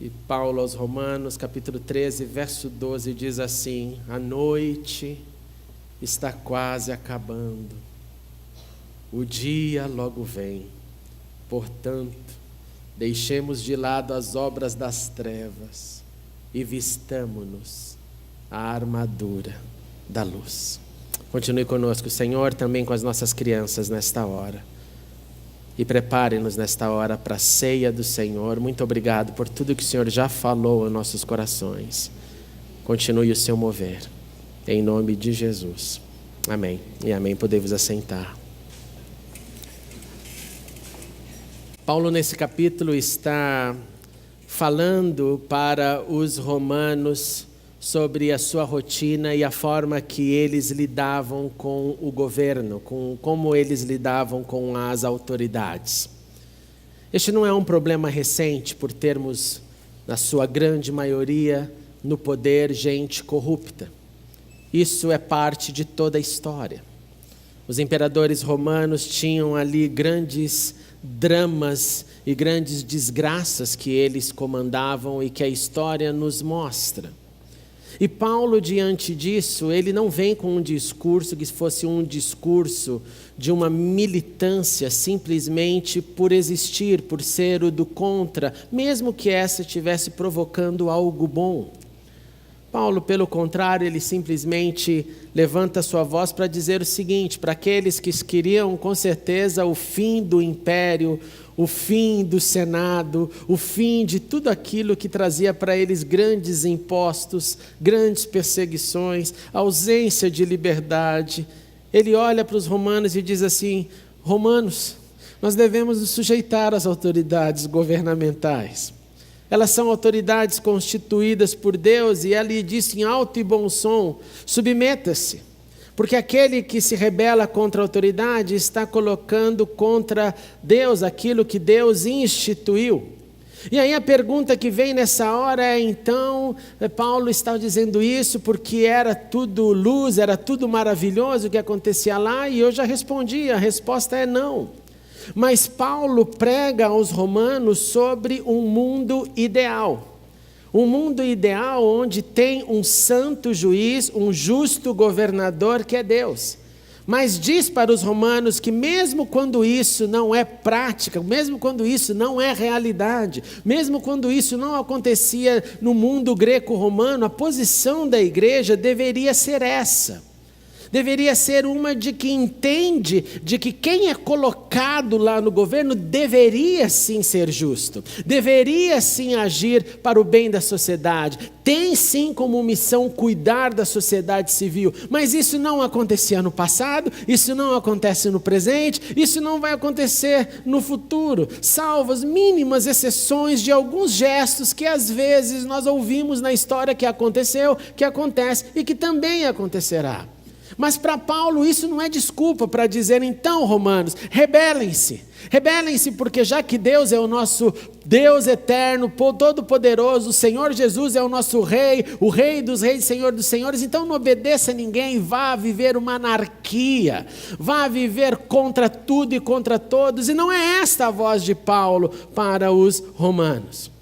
E Paulo aos Romanos, capítulo 13, verso 12, diz assim: a noite está quase acabando, o dia logo vem. Portanto, deixemos de lado as obras das trevas e vistamo-nos a armadura da luz. Continue conosco, Senhor, também com as nossas crianças nesta hora. E prepare-nos nesta hora para a ceia do Senhor. Muito obrigado por tudo que o Senhor já falou aos nossos corações. Continue o seu mover. Em nome de Jesus. Amém. E amém. Podemos assentar. Paulo, nesse capítulo, está falando para os romanos sobre a sua rotina e a forma que eles lidavam com o governo, como eles lidavam com as autoridades. Este não é um problema recente, por termos, na sua grande maioria, no poder, gente corrupta. Isso é parte de toda a história. Os imperadores romanos tinham ali grandes dramas e grandes desgraças que eles comandavam e que a história nos mostra. E Paulo, diante disso, ele não vem com um discurso que fosse um discurso de uma militância simplesmente por existir, por ser o do contra, mesmo que essa estivesse provocando algo bom. Paulo, pelo contrário, ele simplesmente levanta sua voz para dizer o seguinte, para aqueles que queriam com certeza o fim do império, o fim do Senado, o fim de tudo aquilo que trazia para eles grandes impostos, grandes perseguições, ausência de liberdade. Ele olha para os romanos e diz assim: romanos, nós devemos nos sujeitar às autoridades governamentais. Elas são autoridades constituídas por Deus e ele disse em alto e bom som: submeta-se, porque aquele que se rebela contra a autoridade está colocando contra Deus aquilo que Deus instituiu. E aí a pergunta que vem nessa hora é, então, Paulo está dizendo isso porque era tudo luz, era tudo maravilhoso o que acontecia lá? E eu já respondi, a resposta é não. Mas Paulo prega aos romanos sobre um mundo ideal. Um mundo ideal onde tem um santo juiz, um justo governador que é Deus. Mas diz para os romanos que mesmo quando isso não é prática, mesmo quando isso não é realidade, mesmo quando isso não acontecia no mundo greco-romano, a posição da igreja deveria ser essa. Deveria ser uma de que entende de que quem é colocado lá no governo deveria sim ser justo, deveria sim agir para o bem da sociedade, tem sim como missão cuidar da sociedade civil, mas isso não acontecia no passado, isso não acontece no presente, isso não vai acontecer no futuro, salvo as mínimas exceções de alguns gestos que às vezes nós ouvimos na história que aconteceu, que acontece e que também acontecerá. Mas para Paulo isso não é desculpa para dizer, então, romanos, rebelem-se. Rebelem-se porque já que Deus é o nosso Deus eterno, todo-poderoso, o Senhor Jesus é o nosso Rei, o Rei dos Reis, Senhor dos Senhores, então não obedeça a ninguém, vá viver uma anarquia, vá viver contra tudo e contra todos. E não é esta a voz de Paulo para os romanos.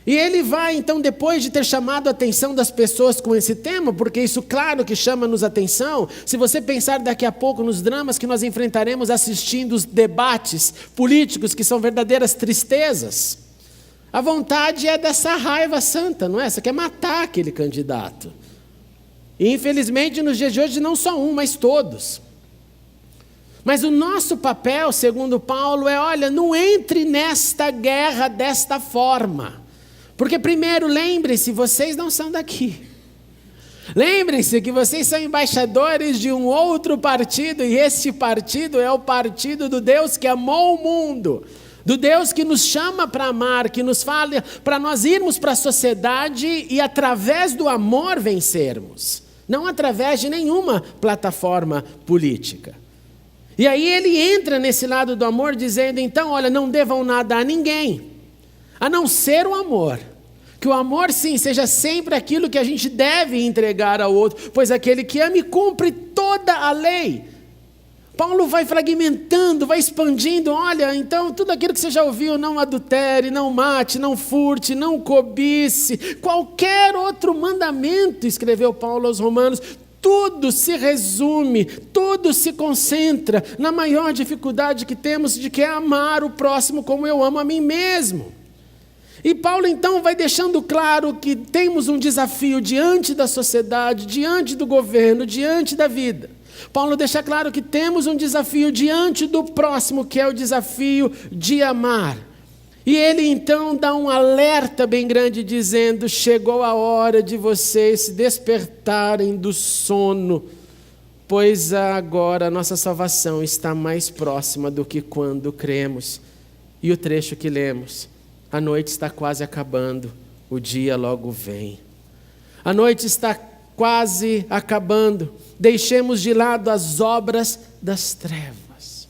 E ele vai, então, depois de ter chamado a atenção das pessoas com esse tema, porque isso, claro, que chama-nos atenção, se você pensar daqui a pouco nos dramas que nós enfrentaremos assistindo os debates políticos, que são verdadeiras tristezas, a vontade é dessa raiva santa, não é? Você quer matar aquele candidato. E, infelizmente, nos dias de hoje, não só um, mas todos. Mas o nosso papel, segundo Paulo, é, olha, não entre nesta guerra desta forma. Porque primeiro, lembrem-se, vocês não são daqui. Lembrem-se que vocês são embaixadores de um outro partido, e esse partido é o partido do Deus que amou o mundo, do Deus que nos chama para amar, que nos fala para nós irmos para a sociedade e através do amor vencermos, não através de nenhuma plataforma política. E aí ele entra nesse lado do amor dizendo, então, olha, não devam nada a ninguém, a não ser o amor. Que o amor, sim, seja sempre aquilo que a gente deve entregar ao outro, pois aquele que ama e cumpre toda a lei. Paulo vai fragmentando, vai expandindo. Olha, então tudo aquilo que você já ouviu, não adultere, não mate, não furte, não cobice, qualquer outro mandamento, escreveu Paulo aos Romanos, tudo se resume, tudo se concentra na maior dificuldade que temos, de que é amar o próximo como eu amo a mim mesmo. E Paulo então vai deixando claro que temos um desafio diante da sociedade, diante do governo, diante da vida. Paulo deixa claro que temos um desafio diante do próximo, que é o desafio de amar. E ele então dá um alerta bem grande, dizendo: chegou a hora de vocês se despertarem do sono, pois agora a nossa salvação está mais próxima do que quando cremos. E o trecho que lemos: a noite está quase acabando, o dia logo vem. A noite está quase acabando, deixemos de lado as obras das trevas.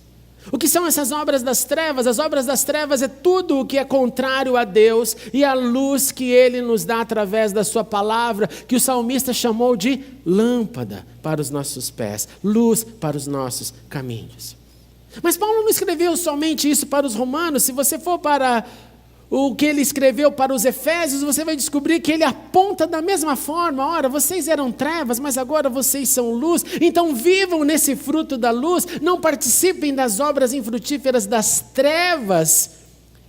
O que são essas obras das trevas? As obras das trevas é tudo o que é contrário a Deus e a luz que Ele nos dá através da sua palavra, que o salmista chamou de lâmpada para os nossos pés, luz para os nossos caminhos. Mas Paulo não escreveu somente isso para os romanos. Se você for para o que ele escreveu para os efésios, você vai descobrir que ele aponta da mesma forma: ora, vocês eram trevas, mas agora vocês são luz, então vivam nesse fruto da luz, não participem das obras infrutíferas das trevas.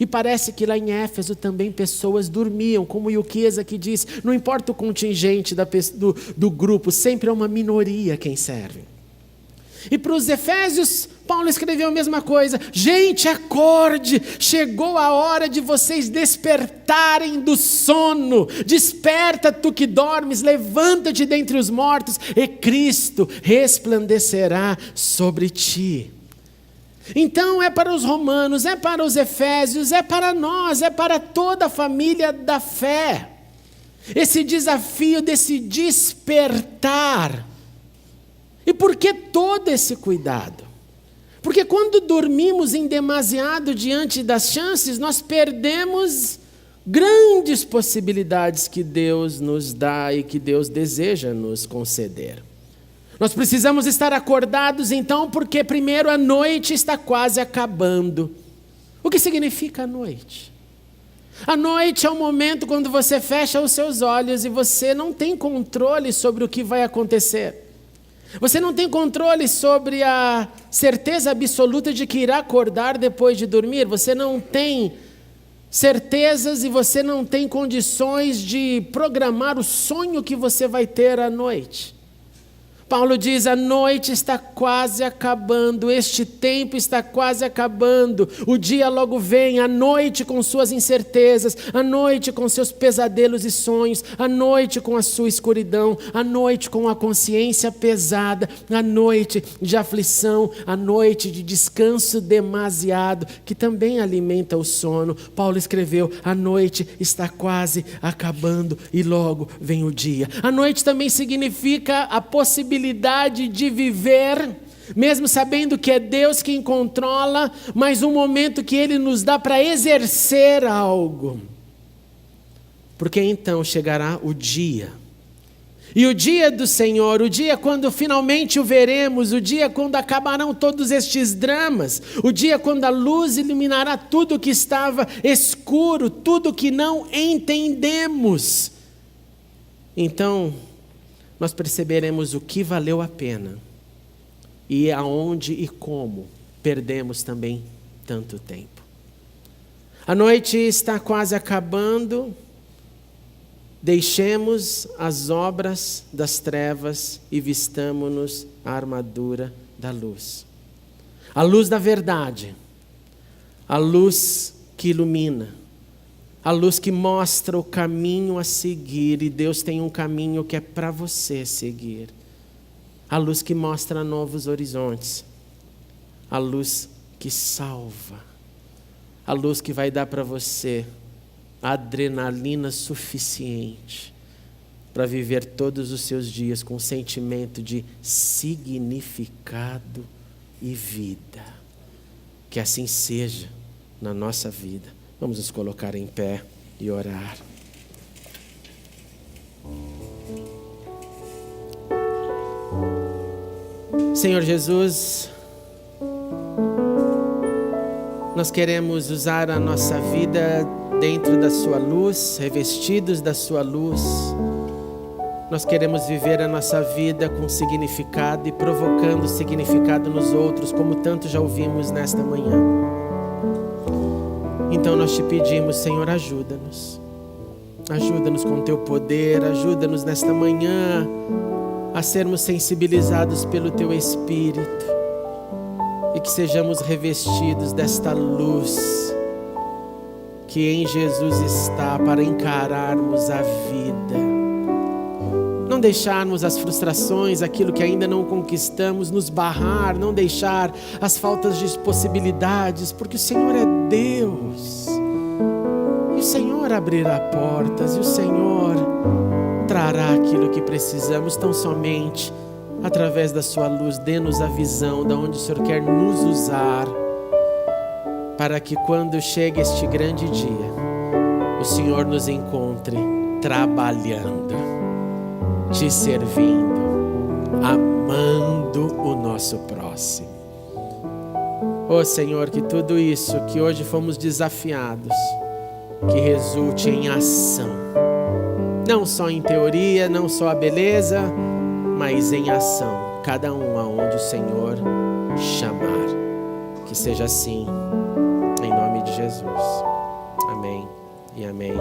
E parece que lá em Éfeso também pessoas dormiam, como Ilquias aqui diz, não importa o contingente do grupo, sempre é uma minoria quem serve. E para os Efésios, Paulo escreveu a mesma coisa: gente, acorde, chegou a hora de vocês despertarem do sono, desperta tu que dormes, levanta-te dentre os mortos, e Cristo resplandecerá sobre ti. Então é para os romanos, é para os efésios, é para nós, é para toda a família da fé, esse desafio desse despertar. E por que todo esse cuidado? Porque quando dormimos em demasiado diante das chances, nós perdemos grandes possibilidades que Deus nos dá e que Deus deseja nos conceder. Nós precisamos estar acordados então, porque primeiro a noite está quase acabando. O que significa a noite? A noite é o momento quando você fecha os seus olhos e você não tem controle sobre o que vai acontecer. Você não tem controle sobre a certeza absoluta de que irá acordar depois de dormir. Você não tem certezas e você não tem condições de programar o sonho que você vai ter à noite. Paulo diz: a noite está quase acabando, este tempo está quase acabando, o dia logo vem, a noite com suas incertezas, a noite com seus pesadelos e sonhos, a noite com a sua escuridão, a noite com a consciência pesada, a noite de aflição, a noite de descanso demasiado, que também alimenta o sono. Paulo escreveu: a noite está quase acabando e logo vem o dia. A noite também significa a possibilidade de viver, mesmo sabendo que é Deus quem controla, mas um momento que Ele nos dá para exercer algo. Porque então chegará o dia. E o dia do Senhor, o dia quando finalmente o veremos, o dia quando acabarão todos estes dramas, o dia quando a luz iluminará tudo que estava escuro, tudo que não entendemos. Então nós perceberemos o que valeu a pena e aonde e como perdemos também tanto tempo. A noite está quase acabando, deixemos as obras das trevas e vistamo-nos a armadura da luz. A luz da verdade, a luz que ilumina, a luz que mostra o caminho a seguir, e Deus tem um caminho que é para você seguir. A luz que mostra novos horizontes, a luz que salva, a luz que vai dar para você adrenalina suficiente para viver todos os seus dias com um sentimento de significado e vida. Que assim seja na nossa vida. Vamos nos colocar em pé e orar. Senhor Jesus, Nós queremos usar a nossa vida dentro da sua luz, revestidos da sua luz. Nós queremos viver a nossa vida com significado e provocando significado nos outros, como tanto já ouvimos nesta manhã. Então nós te pedimos, Senhor, ajuda-nos. Ajuda-nos com o teu poder, ajuda-nos nesta manhã a sermos sensibilizados pelo teu Espírito e que sejamos revestidos desta luz que em Jesus está para encararmos a vida. Não deixarmos as frustrações, aquilo que ainda não conquistamos, nos barrar, não deixar as faltas de possibilidades, porque o Senhor é Deus. E o Senhor abrirá portas, e o Senhor trará aquilo que precisamos, tão somente através da sua luz. Dê-nos a visão de onde o Senhor quer nos usar, para que quando chegue este grande dia, o Senhor nos encontre trabalhando, te servindo, amando o nosso próximo. Ó Senhor, que tudo isso que hoje fomos desafiados, que resulte em ação. Não só em teoria, não só a beleza, mas em ação. Cada um aonde o Senhor chamar. Que seja assim, em nome de Jesus. Amém e amém.